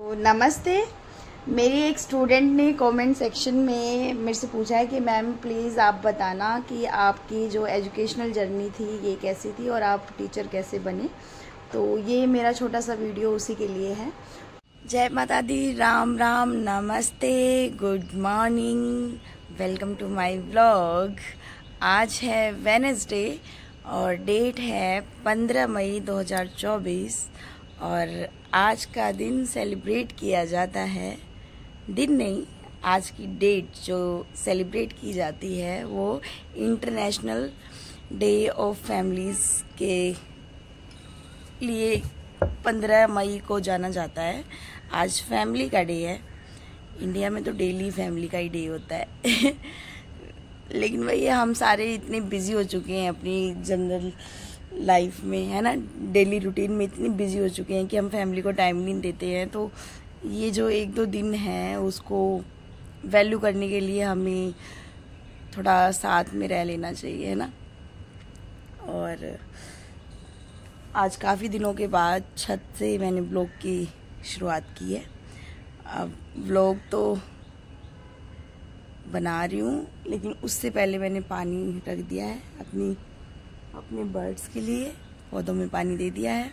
तो नमस्ते। मेरी एक स्टूडेंट ने कमेंट सेक्शन में मेरे से पूछा है कि मैम प्लीज़ आप बताना कि आपकी जो एजुकेशनल जर्नी थी ये कैसी थी और आप टीचर कैसे बने। तो ये मेरा छोटा सा वीडियो उसी के लिए है। जय माता दी, राम राम, नमस्ते, good morning, welcome to my vlog. आज है वेडनेसडे और डेट है 15 मई 2024 और आज का दिन सेलिब्रेट किया जाता है। दिन नहीं, आज की डेट जो सेलिब्रेट की जाती है वो इंटरनेशनल डे ऑफ फैमिलीज़ के लिए 15 मई को जाना जाता है। आज फैमिली का डे है। इंडिया में तो डेली फैमिली का ही डे होता है लेकिन वही हम सारे इतने बिजी हो चुके हैं अपनी जनरल लाइफ में, है ना, डेली रूटीन में इतनी बिजी हो चुके हैं कि हम फैमिली को टाइम नहीं देते हैं। तो ये जो एक दो दिन है उसको वैल्यू करने के लिए हमें थोड़ा साथ में रह लेना चाहिए, है ना। और आज काफ़ी दिनों के बाद छत से मैंने ब्लॉग की शुरुआत की है। अब ब्लॉग तो बना रही हूँ लेकिन उससे पहले मैंने पानी रख दिया है अपने बर्ड्स के लिए, पौधों में पानी दे दिया है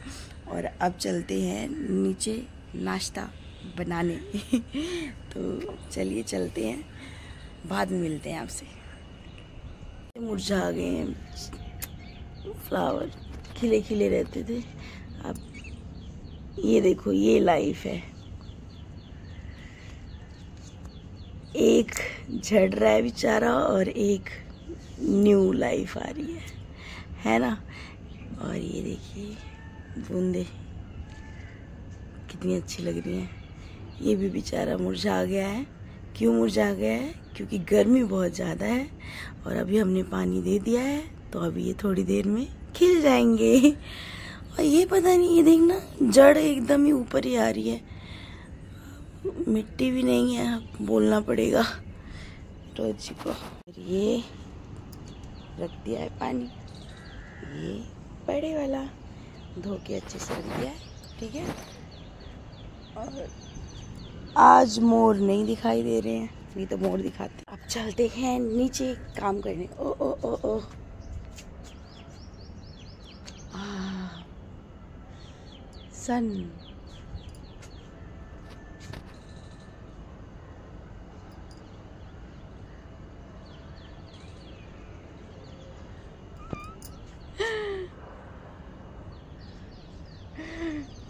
और अब चलते हैं नीचे नाश्ता बनाने तो चलिए चलते हैं, बाद में मिलते हैं आपसे। मुरझा गए हैं फ्लावर, खिले खिले रहते थे, अब ये देखो, ये लाइफ है। एक झड़ रहा है बेचारा और एक न्यू लाइफ आ रही है ना। और ये देखिए बूंदे कितनी अच्छी लग रही हैं। ये भी बेचारा मुरझा गया है। क्यों मुरझा गया है? क्योंकि गर्मी बहुत ज़्यादा है और अभी हमने पानी दे दिया है तो अभी ये थोड़ी देर में खिल जाएंगे। और ये पता नहीं, ये देखना जड़ एकदम ही ऊपर ही आ रही है, मिट्टी भी नहीं है, बोलना पड़ेगा रोजी को। ये रख दिया है पानी, ये बड़े वाला धो के अच्छे से रख दिया है, ठीक है। और आज मोर नहीं दिखाई दे रहे हैं, नहीं तो मोर दिखाते। अब चलते हैं नीचे काम करने। ओ ओ ओ ओ सन।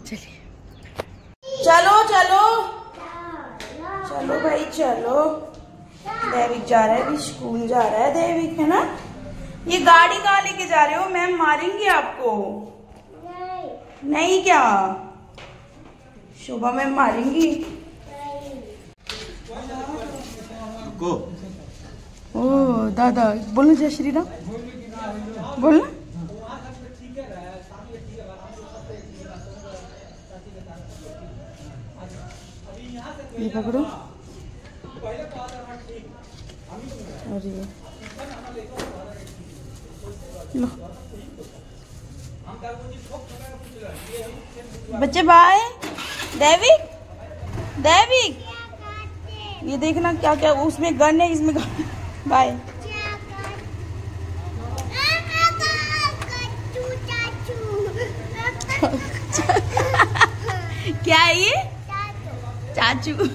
चलिए, चलो चलो चलो भाई चलो। देविक जा रहा है, अभी स्कूल जा रहा है देविक, है ना। ये गाड़ी कहाँ लेके जा रहे हो? मैम मारेंगे आपको। नहीं क्या? शोभा मैम मारेंगी को। ओ दादा, बोलो जय श्री राम, बोलना। ये पकड़ो और ये लो बच्चे। बाय देविक, देविक ये देखना क्या क्या उसमें गन है, इसमें गन। बाय। क्या है ये? चाचू,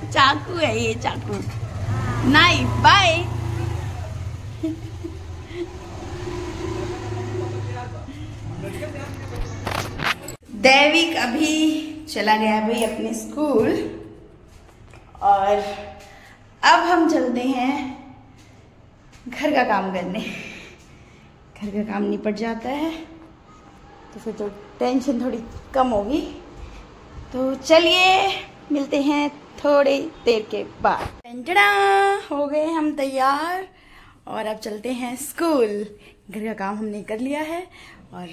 चाकू है ये, चाकू, नाइफ। बाय। देविक अभी चला गया भाई अपने स्कूल और अब हम चलते हैं घर का काम करने। घर का काम निपट जाता है तो फिर तो टेंशन थोड़ी कम होगी। तो चलिए मिलते हैं थोड़ी देर के बाद। टंटड़ा, हो गए हम तैयार और अब चलते हैं स्कूल। घर का काम हमने कर लिया है और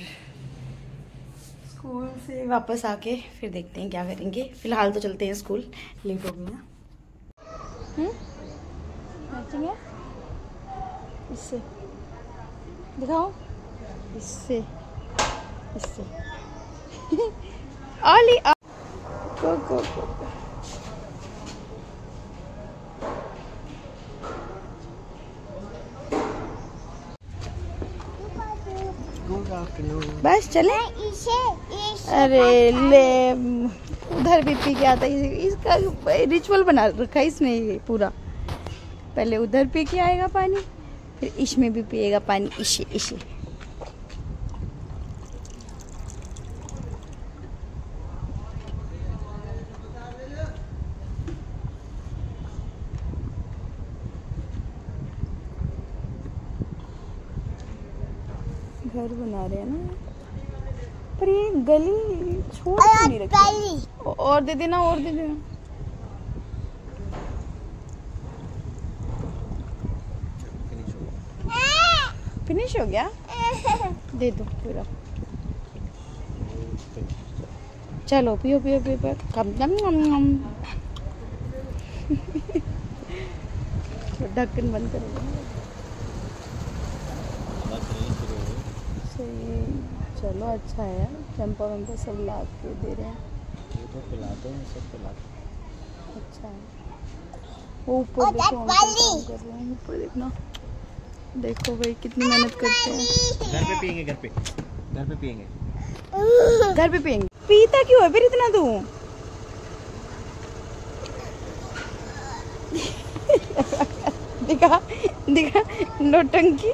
स्कूल से वापस आके फिर देखते हैं क्या करेंगे। फिलहाल तो चलते हैं स्कूल, लेट हो गई ना। मैचिंग है, इससे दिखाओ, इससे इससे। ऑली को। बस चले। अरे ले, उधर भी पी के आता है। इसका रिचुअल बना रखा है इसने ये पूरा। पहले उधर पी के आएगा पानी, फिर इसमें भी पिएगा पानी। इसे इसे घर बना रहे हैं ना, पर ये गली छोड़ नहीं रखी। और दे देना, और दे देना। फिनिश हो गया, दे दो पूरा। चलो पियो पियो पियो, कम कम कम। ढक्कन बंद करो। चलो अच्छा है, चंपा वंपा सब ला के दे रहे हैं। ये तो पिलाते हैं, सब पिलाते हैं। अच्छा है। वो ऊपर देखो, कर रहे हैं ऊपर, देखना। देखो भाई कितनी मेहनत करते हैं। घर पे पियेंगे, घर पे पियेंगे, घर पे पियेंगे। पीता क्यों है फिर इतना तू? दिखा दिखा, नौटंकी।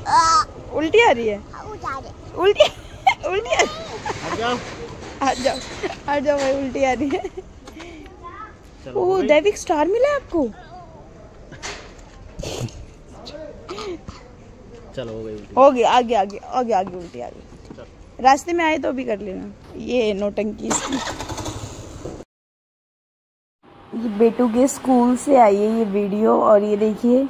उल्टी आ रही है, उल्टी उल्टी आ जाओ, आ जाओ, आ जाओ भाई, उल्टी आ रही है। ओ दैविक स्टार मिला आपको? चलो हो गई, हो गई। आगे आगे आगे आगे उल्टी आ गई। रास्ते में आए तो भी कर लेना। ये नौटंकी इसकी। ये बेटू के स्कूल से आई है ये वीडियो। और ये देखिए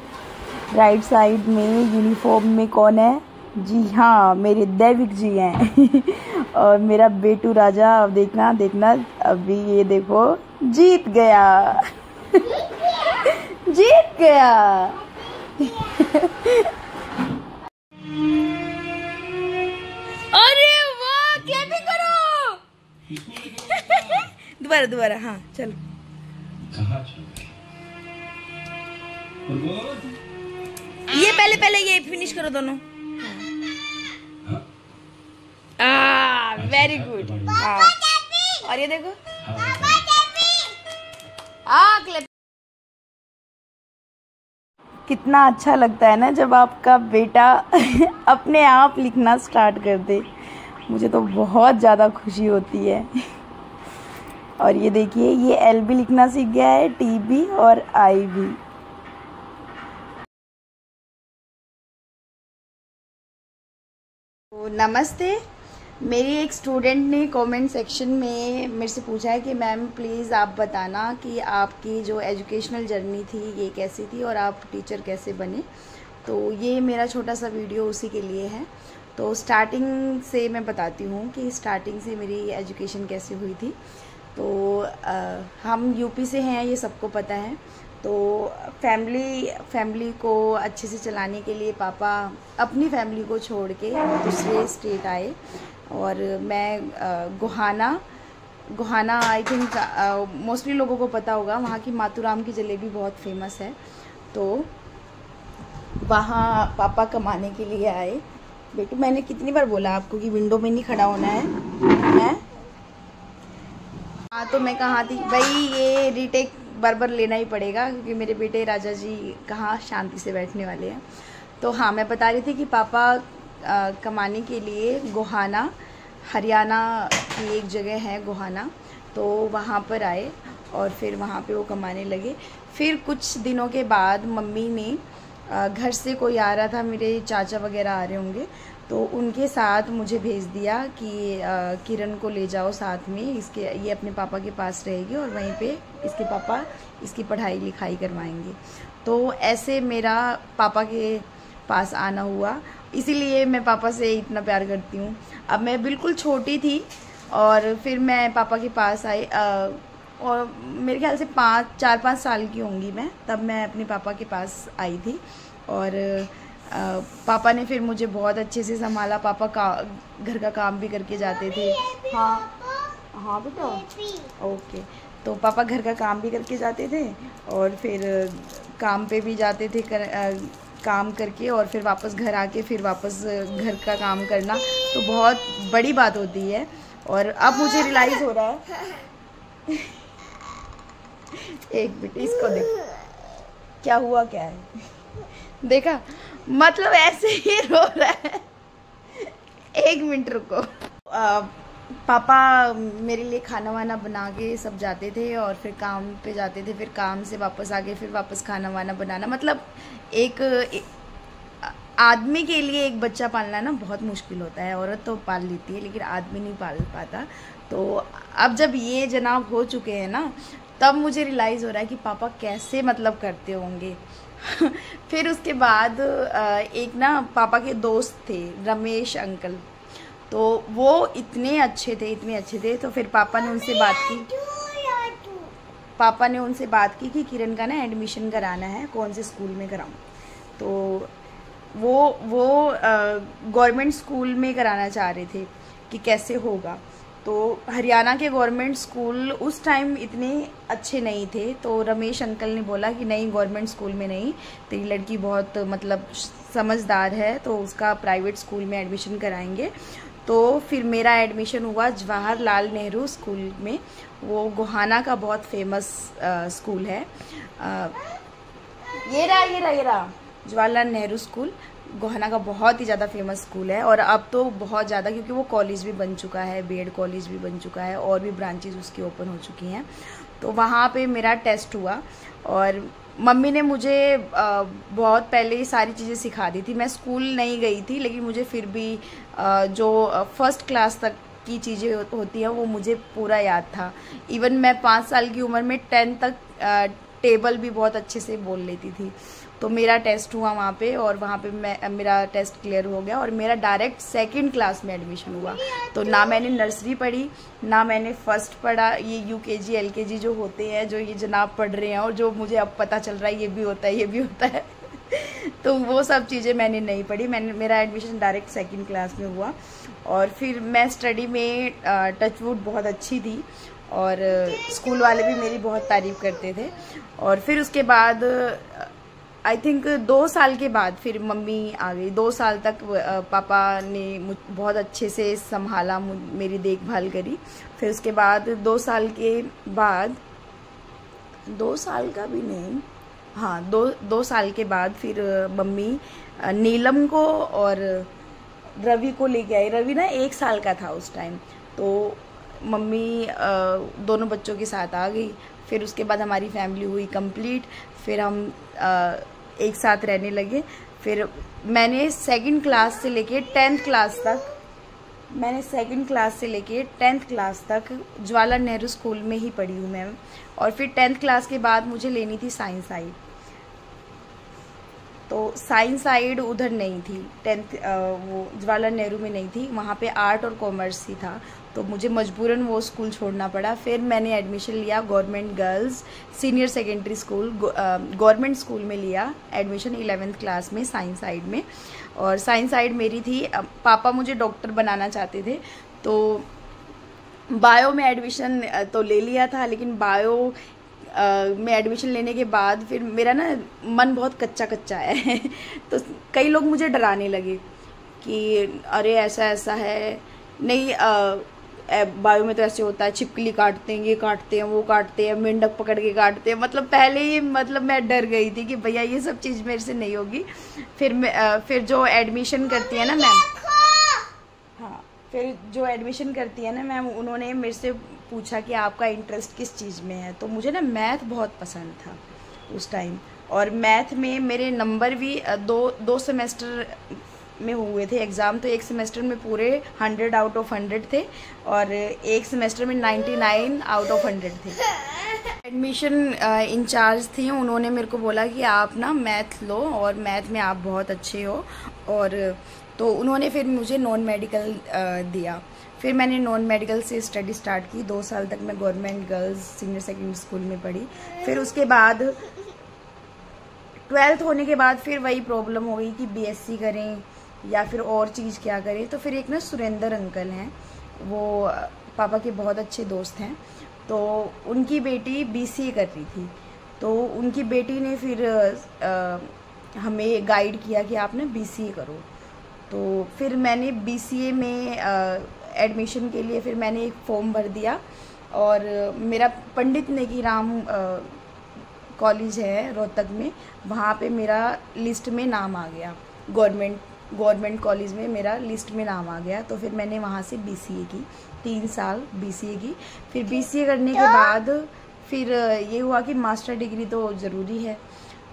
राइट साइड में यूनिफॉर्म में कौन है? जी हाँ, मेरे दैविक जी हैं। और मेरा बेटू राजा। अब देखना देखना, अभी ये देखो जीत गया। जीत गया। अरे वाह, क्लैपिंग करो। दोबारा दोबारा, हाँ चलो। ये पहले ये फिनिश करो दोनों। Very good. और ये देखो, क्लिप। कितना अच्छा लगता है ना जब आपका बेटा अपने आप लिखना स्टार्ट कर दे। मुझे तो बहुत ज़्यादा खुशी होती है। और ये देखिए, ये एल भी लिखना सीख गया है, टी भी और आई भी। तो नमस्ते। मेरी एक स्टूडेंट ने कमेंट सेक्शन में मेरे से पूछा है कि मैम प्लीज़ आप बताना कि आपकी जो एजुकेशनल जर्नी थी ये कैसी थी और आप टीचर कैसे बने। तो ये मेरा छोटा सा वीडियो उसी के लिए है। तो स्टार्टिंग से मैं बताती हूँ कि स्टार्टिंग से मेरी एजुकेशन कैसे हुई थी। तो हम यूपी से हैं, ये सबको पता है। तो फैमिली को अच्छे से चलाने के लिए पापा अपनी फैमिली को छोड़ के दूसरे स्टेट आए। और मैं गोहाना आई थिंक मोस्टली लोगों को पता होगा, वहाँ की मातूराम की जलेबी बहुत फेमस है। तो वहाँ पापा कमाने के लिए आए। बेटू मैंने कितनी बार बोला आपको कि विंडो में नहीं खड़ा होना है? हाँ, तो मैं कहाँ थी भाई, ये रीटेक बार लेना ही पड़ेगा क्योंकि मेरे बेटे राजा जी कहाँ शांति से बैठने वाले हैं। तो हाँ, मैं बता रही थी कि पापा कमाने के लिए गोहाना, हरियाणा की एक जगह है गोहाना, तो वहाँ पर आए और फिर वहाँ पे वो कमाने लगे। फिर कुछ दिनों के बाद मम्मी ने घर से कोई आ रहा था, मेरे चाचा वगैरह आ रहे होंगे, तो उनके साथ मुझे भेज दिया कि किरण को ले जाओ साथ में, ये अपने पापा के पास रहेगी और वहीं पे इसके पापा इसकी पढ़ाई लिखाई करवाएंगे। तो ऐसे मेरा पापा के पास आना हुआ, इसीलिए मैं पापा से इतना प्यार करती हूँ। अब मैं बिल्कुल छोटी थी और फिर मैं पापा के पास आई और मेरे ख्याल से 4-5 साल की होंगी मैं, तब मैं अपने पापा के पास आई थी। और पापा ने फिर मुझे बहुत अच्छे से संभाला। पापा घर का काम भी करके जाते थे। हाँ हाँ बेटा, ओके। तो पापा घर का काम भी करके जाते थे और फिर काम पे भी जाते थे काम करके, और फिर वापस घर आके फिर वापस घर का काम करना, तो बहुत बड़ी बात होती है। और अब मुझे रियलाइज़ हो रहा है एक मिनट, इसको देखो क्या हुआ, क्या है, देखा, मतलब ऐसे ही रो रहा है। एक मिनट रुको। पापा मेरे लिए खाना वाना बना के सब जाते थे और फिर काम पे जाते थे, फिर काम से वापस आके फिर वापस खाना वाना बनाना, मतलब एक आदमी के लिए एक बच्चा पालना ना बहुत मुश्किल होता है। औरत तो पाल लेती है लेकिन आदमी नहीं पाल पाता। तो अब जब ये जनाब हो चुके हैं ना, तब मुझे रियलाइज़ हो रहा है कि पापा कैसे मतलब करते होंगे। फिर उसके बाद एक ना पापा के दोस्त थे रमेश अंकल, तो वो इतने अच्छे थे। तो फिर पापा ने उनसे बात की कि किरण का ना एडमिशन कराना है, कौन से स्कूल में कराऊं। तो वो गवर्नमेंट स्कूल में कराना चाह रहे थे कि कैसे होगा। तो हरियाणा के गवर्नमेंट स्कूल उस टाइम इतने अच्छे नहीं थे, तो रमेश अंकल ने बोला कि नहीं, गवर्नमेंट स्कूल में नहीं, तेरी लड़की बहुत मतलब समझदार है, तो उसका प्राइवेट स्कूल में एडमिशन कराएंगे। तो फिर मेरा एडमिशन हुआ जवाहरलाल नेहरू स्कूल में। वो गोहाना का बहुत फेमस स्कूल है। ये रहा जवाहरलाल नेहरू स्कूल, गोहाना का बहुत ही ज़्यादा फेमस स्कूल है। और अब तो बहुत ज़्यादा, क्योंकि वो कॉलेज भी बन चुका है, बीएड कॉलेज भी बन चुका है, और भी ब्रांचेज उसकी ओपन हो चुकी हैं। तो वहाँ पे मेरा टेस्ट हुआ और मम्मी ने मुझे बहुत पहले ही सारी चीज़ें सिखा दी थी। मैं स्कूल नहीं गई थी लेकिन मुझे फिर भी जो फर्स्ट क्लास तक की चीज़ें होती हैं वो मुझे पूरा याद था। इवन मैं 5 साल की उम्र में 10 तक टेबल भी बहुत अच्छे से बोल लेती थी। तो मेरा टेस्ट हुआ वहाँ पे, और वहाँ पे मेरा टेस्ट क्लियर हो गया और मेरा डायरेक्ट 2nd क्लास में एडमिशन हुआ। तो ना मैंने नर्सरी पढ़ी, ना मैंने फर्स्ट पढ़ा। ये यूकेजी एलकेजी जो होते हैं, जो ये जनाब पढ़ रहे हैं, और जो मुझे अब पता चल रहा है ये भी होता है तो वो सब चीज़ें मैंने नहीं पढ़ी। मेरा एडमिशन डायरेक्ट 2nd क्लास में हुआ। और फिर मैं स्टडी में टचवुड बहुत अच्छी थी, और स्कूल वाले भी मेरी बहुत तारीफ़ करते थे। और फिर उसके बाद आई थिंक 2 साल के बाद फिर मम्मी आ गई। 2 साल तक पापा ने बहुत अच्छे से संभाला, मेरी देखभाल करी। फिर उसके बाद 2 साल के बाद, 2 साल का भी नहीं, हाँ 2 साल के बाद फिर मम्मी नीलम को और रवि को लेके आई। रवि ना 1 साल का था उस टाइम। तो मम्मी दोनों बच्चों के साथ आ गई। फिर उसके बाद हमारी फैमिली हुई कंप्लीट। फिर हम एक साथ रहने लगे। फिर मैंने 2nd क्लास से लेके 10th क्लास तक, मैंने 2nd क्लास से लेके 10th क्लास तक जवाहरलाल नेहरू स्कूल में ही पढ़ी हूँ मैं। और फिर 10th क्लास के बाद मुझे लेनी थी साइंस साइड, तो साइंस साइड उधर नहीं थी, 10th वो जवाहरलाल नेहरू में नहीं थी, वहाँ पे आर्ट और कॉमर्स ही था। तो मुझे मजबूरन वो स्कूल छोड़ना पड़ा। फिर मैंने एडमिशन लिया government girls senior secondary school, government school में लिया एडमिशन 11th क्लास में साइंस साइड में। और साइंस साइड मेरी थी, पापा मुझे डॉक्टर बनाना चाहते थे, तो बायो में एडमिशन तो ले लिया था। लेकिन बायो में एडमिशन लेने के बाद फिर मेरा ना मन बहुत कच्चा है तो कई लोग मुझे डराने लगे कि अरे ऐसा है, नहीं बायो में तो ऐसे होता है, छिपकली काटते हैं, ये काटते हैं, वो काटते हैं, मेंढक पकड़ के काटते हैं। मतलब पहले ही मतलब मैं डर गई थी कि भैया ये सब चीज़ मेरे से नहीं होगी। फिर जो एडमिशन करती है ना मैम, हाँ फिर जो एडमिशन करती है ना मैम, उन्होंने मेरे से पूछा कि आपका इंटरेस्ट किस चीज़ में है। तो मुझे ना मैथ बहुत पसंद था उस टाइम, और मैथ में मेरे नंबर भी दो सेमेस्टर में हुए थे एग्ज़ाम। तो एक सेमेस्टर में पूरे 100 आउट ऑफ 100 थे, और एक सेमेस्टर में 99 आउट ऑफ 100 थे। एडमिशन इंचार्ज थी, उन्होंने मेरे को बोला कि आप ना मैथ लो और मैथ में आप बहुत अच्छे हो। और तो उन्होंने फिर मुझे नॉन मेडिकल दिया। फिर मैंने नॉन मेडिकल से स्टडी स्टार्ट की। 2 साल तक मैं government girls senior secondary school में पढ़ी। फिर उसके बाद 12th होने के बाद फिर वही प्रॉब्लम हो गई कि बीएससी करें या फिर और चीज़ क्या करें। तो फिर एक ना सुरेंद्र अंकल हैं, वो पापा के बहुत अच्छे दोस्त हैं, तो उनकी बेटी BCA कर रही थी, तो उनकी बेटी ने फिर हमें गाइड किया कि आप ना BCA करो। तो फिर मैंने BCA में एडमिशन के लिए फिर मैंने एक फॉर्म भर दिया, और मेरा पंडित नेकीराम कॉलेज है रोहतक में, वहाँ पे मेरा लिस्ट में नाम आ गया, गवर्नमेंट कॉलेज में मेरा लिस्ट में नाम आ गया। तो फिर मैंने वहाँ से BCA की, 3 साल BCA की। फिर BCA करने के बाद फिर ये हुआ कि मास्टर डिग्री तो ज़रूरी है,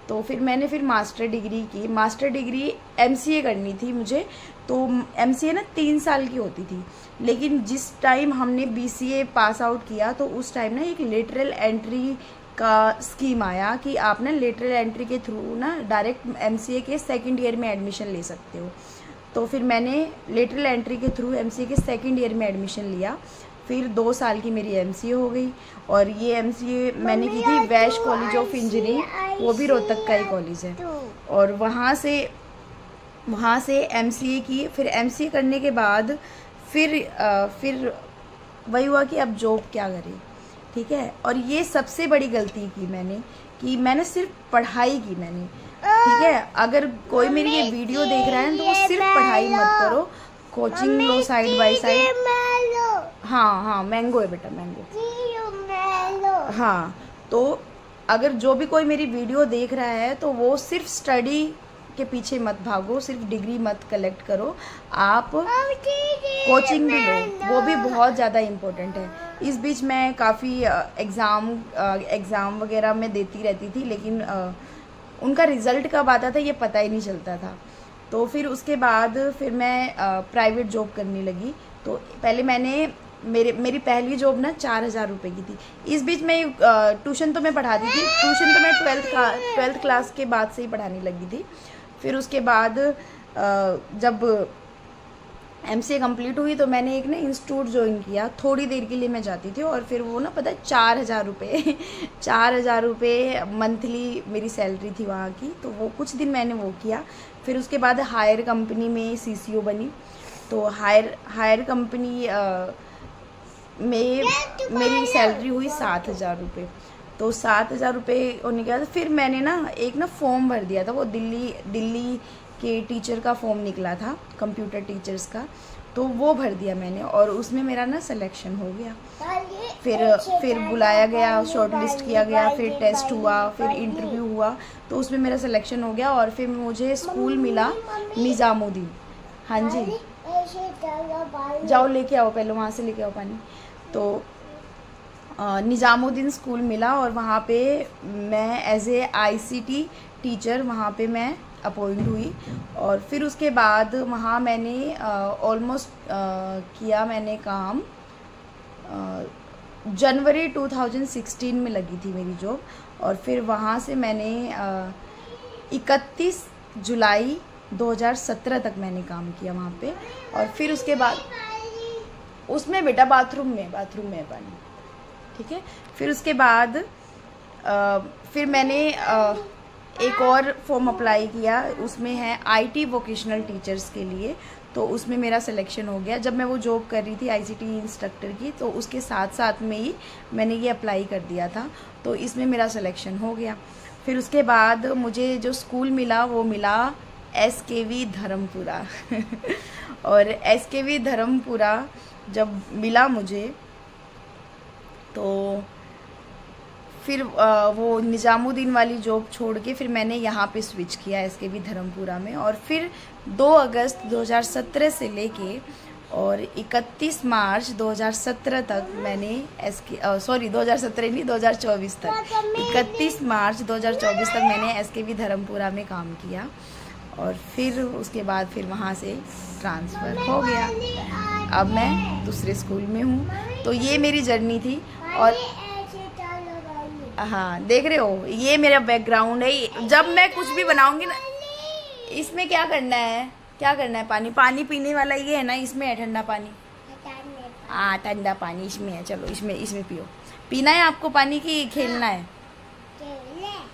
तो फिर मैंने फिर मास्टर डिग्री की। मास्टर डिग्री MCA करनी थी मुझे, तो MCA ना 3 साल की होती थी, लेकिन जिस टाइम हमने BCA पास आउट किया तो उस टाइम ना एक लेटरल एंट्री का स्कीम आया कि आप ना लेटरल एंट्री के थ्रू ना डायरेक्ट MCA के 2nd ईयर में एडमिशन ले सकते हो। तो फिर मैंने लेटरल एंट्री के थ्रू MCA के 2nd ईयर में एडमिशन लिया। फिर 2 साल की मेरी MCA हो गई, और ये MCA मैंने की थी वैश कॉलेज ऑफ इंजीनियरिंग, वो भी रोहतक का ही कॉलेज है। और वहाँ से MCA की। फिर MCA करने के बाद फिर वही हुआ कि अब जॉब क्या करें, ठीक है। और ये सबसे बड़ी गलती की मैंने, कि मैंने सिर्फ पढ़ाई की मैंने, ठीक है। अगर कोई मेरी ये वीडियो देख रहा है तो वो सिर्फ पढ़ाई मत करो, coaching low side by side. हाँ मैंगो है बेटा, मैंगो। हाँ, तो अगर जो भी कोई मेरी वीडियो देख रहा है तो वो सिर्फ स्टडी के पीछे मत भागो, सिर्फ डिग्री मत कलेक्ट करो, आप कोचिंग भी लो, वो भी बहुत ज़्यादा इम्पोर्टेंट है। इस बीच मैं काफ़ी एग्ज़ाम वगैरह में देती रहती थी, लेकिन उनका रिज़ल्ट कब आता था ये पता ही नहीं चलता था। तो फिर उसके बाद फिर मैं प्राइवेट जॉब करने लगी। तो पहले मैंने मेरी पहली जॉब ना 4000 रुपये की थी। इस बीच में ट्यूशन तो मैं पढ़ाती थी, ट्यूशन तो मैं 12th क्लास के बाद से ही पढ़ाने लगी थी। फिर उसके बाद जब MCA कंप्लीट हुई तो मैंने एक ना इंस्टीट्यूट ज्वाइन किया, थोड़ी देर के लिए मैं जाती थी, और फिर वो ना पता है 4000 रुपये 4000 रुपये मंथली मेरी सैलरी थी वहाँ की। तो वो कुछ दिन मैंने वो किया। फिर उसके बाद हायर कंपनी में CCO बनी। तो हायर कंपनी में मेरी सैलरी हुई 7000 रुपये। तो 7000 रुपये होने के बाद फिर मैंने ना एक ना फॉर्म भर दिया था, वो दिल्ली के टीचर का फॉर्म निकला था, कंप्यूटर टीचर्स का, तो वो भर दिया मैंने, और उसमें मेरा ना सिलेक्शन हो गया। फिर बुलाया गया, शॉर्ट लिस्ट किया गया, फिर टेस्ट हुआ, फिर इंटरव्यू हुआ, तो उसमें मेरा सिलेक्शन हो गया। और फिर मुझे स्कूल मिला निज़ामुद्दीन। हाँ जी, जाओ लेके आओ, पहले वहाँ से लेके आओ पानी। तो निज़ामुद्दीन स्कूल मिला, और वहाँ पे मैं एज ए ICT टीचर वहाँ पे मैं अपॉइंट हुई। और फिर उसके बाद वहाँ मैंने ऑलमोस्ट किया मैंने काम, जनवरी 2016 में लगी थी मेरी जॉब। और फिर वहाँ से मैंने 31 जुलाई 2017 तक मैंने काम किया वहाँ पे। और फिर उसके बाद उसमें बेटा बाथरूम में पानी, ठीक है। फिर उसके बाद फिर मैंने एक और फॉर्म अप्लाई किया, उसमें है IT वोकेशनल टीचर्स के लिए। तो उसमें मेरा सिलेक्शन हो गया। जब मैं वो जॉब कर रही थी ICT इंस्ट्रक्टर की, तो उसके साथ में ही मैंने ये अप्लाई कर दिया था, तो इसमें मेरा सिलेक्शन हो गया। फिर उसके बाद मुझे जो स्कूल मिला वो मिला SKV धर्मपुरा और SKV धर्मपुरा जब मिला मुझे, तो फिर वो निज़ामुद्दीन वाली जॉब छोड़ के फिर मैंने यहाँ पे स्विच किया SKV धर्मपुरा में। और फिर 2 अगस्त 2017 से लेके और 31 मार्च 2017 तक मैंने 2017 नहीं 2024 तक 31 मार्च 2024 तक मैंने SKV धर्मपुरा में काम किया। और फिर उसके बाद फिर वहाँ से ट्रांसफ़र हो गया, अब मैं दूसरे स्कूल में हूँ। तो ये मेरी जर्नी थी। और हाँ, देख रहे हो, ये मेरा बैकग्राउंड है। जब मैं कुछ भी बनाऊंगी ना, इसमें क्या करना है, पानी पीने वाला ये है ना, इसमें है ठंडा पानी। हाँ, ठंडा पानी इसमें है। चलो इसमें पियो। पीना है आपको पानी की खेलना है?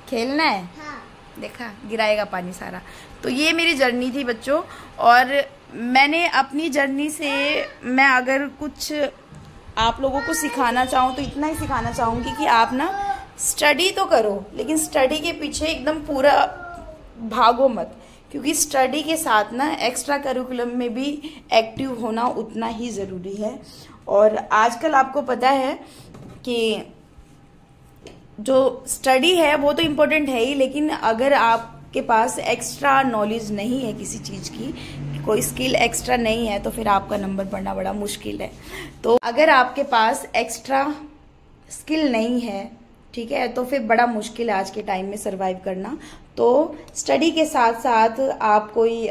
खेलना है। हाँ। देखा, गिराएगा पानी सारा। तो ये मेरी जर्नी थी बच्चों। और मैंने अपनी जर्नी से मैं अगर कुछ आप लोगों को सिखाना चाहूँ तो इतना ही सिखाना चाहूँगी कि आप ना स्टडी तो करो, लेकिन स्टडी के पीछे एकदम पूरा भागो मत, क्योंकि स्टडी के साथ ना एक्स्ट्रा करिकुलम में भी एक्टिव होना उतना ही ज़रूरी है। और आजकल आपको पता है कि जो स्टडी है वो तो इम्पोर्टेंट है ही, लेकिन अगर आपके पास एक्स्ट्रा नॉलेज नहीं है किसी चीज़ की, कोई स्किल एक्स्ट्रा नहीं है, तो फिर आपका नंबर पढ़ना बड़ा मुश्किल है। तो अगर आपके पास एक्स्ट्रा स्किल नहीं है, ठीक है, तो फिर बड़ा मुश्किल है आज के टाइम में सरवाइव करना। तो स्टडी के साथ साथ आप कोई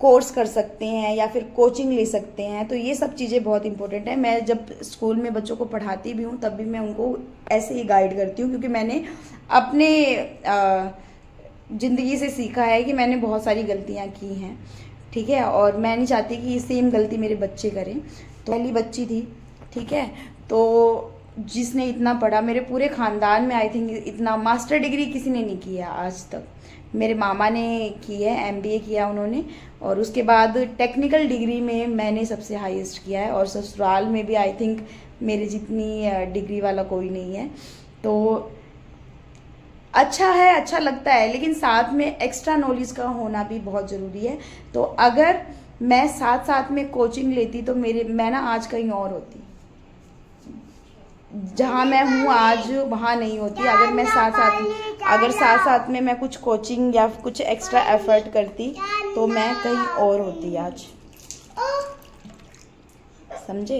कोर्स कर सकते हैं या फिर कोचिंग ले सकते हैं। तो ये सब चीज़ें बहुत इंपॉर्टेंट है। मैं जब स्कूल में बच्चों को पढ़ाती भी हूँ तब भी मैं उनको ऐसे ही गाइड करती हूँ, क्योंकि मैंने अपने ज़िंदगी से सीखा है कि मैंने बहुत सारी गलतियाँ की हैं, ठीक है, और मैं नहीं चाहती कि सेम गलती मेरे बच्चे करें। तो पहली बच्ची थी, ठीक है, तो जिसने इतना पढ़ा, मेरे पूरे ख़ानदान में आई थिंक इतना मास्टर डिग्री किसी ने नहीं किया आज तक। मेरे मामा ने की है, MBA किया उन्होंने, और उसके बाद टेक्निकल डिग्री में मैंने सबसे हाईएस्ट किया है, और ससुराल में भी आई थिंक मेरे जितनी डिग्री वाला कोई नहीं है। तो अच्छा है, अच्छा लगता है, लेकिन साथ में एक्स्ट्रा नॉलेज का होना भी बहुत ज़रूरी है। तो अगर मैं साथ साथ में कोचिंग लेती तो मैं ना आज कहीं और होती, जहाँ मैं हूँ आज वहाँ नहीं होती। अगर मैं साथ साथ में मैं कुछ कोचिंग या कुछ एक्स्ट्रा एफर्ट करती तो मैं कहीं और होती आज, समझे।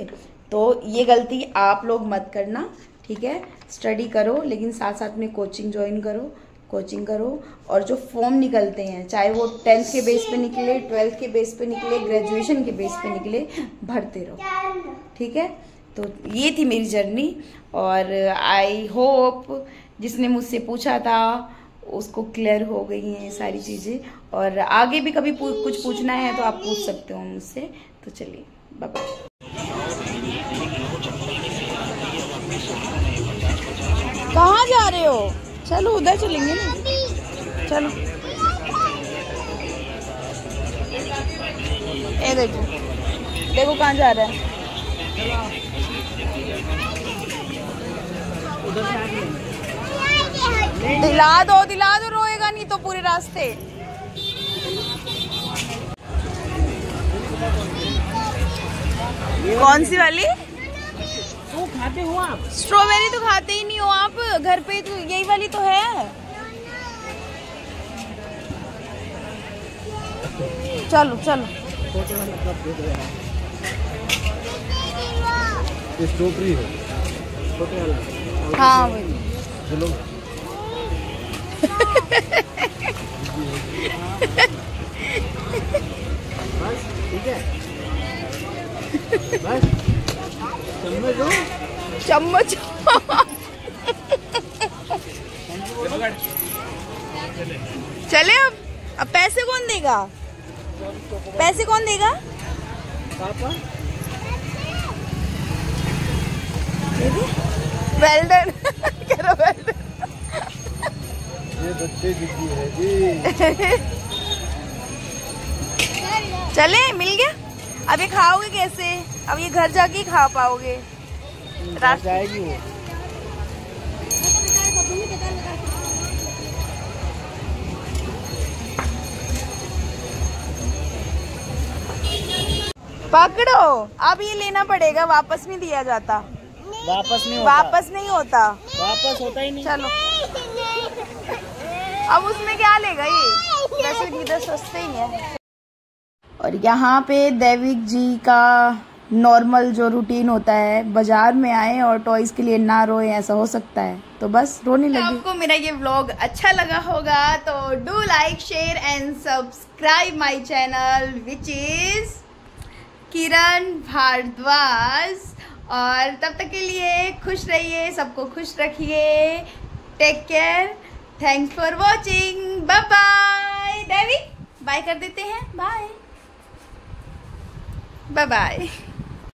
तो ये गलती आप लोग मत करना, ठीक है। स्टडी करो, लेकिन साथ साथ में कोचिंग ज्वाइन करो, कोचिंग करो। और जो फॉर्म निकलते हैं, चाहे वो 10th के बेस पे निकले, 12th के बेस पे निकले, ग्रेजुएशन के बेस पे निकले, भरते रहो, ठीक है। तो ये थी मेरी जर्नी, और आई होप जिसने मुझसे पूछा था उसको क्लियर हो गई हैं सारी चीज़ें। और आगे भी कभी कुछ पूछना है तो आप पूछ सकते हो मुझसे। तो चलिए, बाय बाय। कहाँ जा रहे हो? चलो उधर चलेंगे ना, चलो। ए देखो देखो कहाँ जा रहा है। दिला दो, रोएगा नहीं तो पूरे रास्ते। कौन सी वाली? तो खाते हो आप? स्ट्रॉबेरी तो खाते ही नहीं हो आप, घर पे तो यही वाली तो है। चलो चलो, स्ट्रॉबेरी है छोटे वाला। हाँ वही। चलो बस ठीक है, बस चम्मच दो, चम्मच। चले अब पैसे कौन देगा? पैसे कौन देगा? पापा। Well done. करो वेल डन। ये बच्चे जिद्दी है जी। चले, मिल गया। अब ये खाओगे कैसे? अब ये घर जाके ही खा पाओगे। रास्ते जाएगी वो। पकड़ो, अब ये लेना पड़ेगा, वापस नहीं दिया जाता। वापस नहीं होता। वापस नहीं होता। वापस होता ही नहीं। चलो, अब उसमें क्या लेगा ये? वैसे भी इधर सस्ते ही है। और यहाँ पे दैविक जी का नॉर्मल जो रूटीन होता है, बाजार में आए और टॉयज के लिए ना रोए, ऐसा हो सकता है, तो बस रोने लगी। आपको मेरा ये व्लॉग अच्छा लगा होगा तो do like, share and subscribe my channel which is Kiran Bhardwaj. और तब तक के लिए खुश रहिए, सबको खुश रखिए। Take care, thanks for watching, bye bye. Daivik bye कर देते हैं, बाय बाय बाय।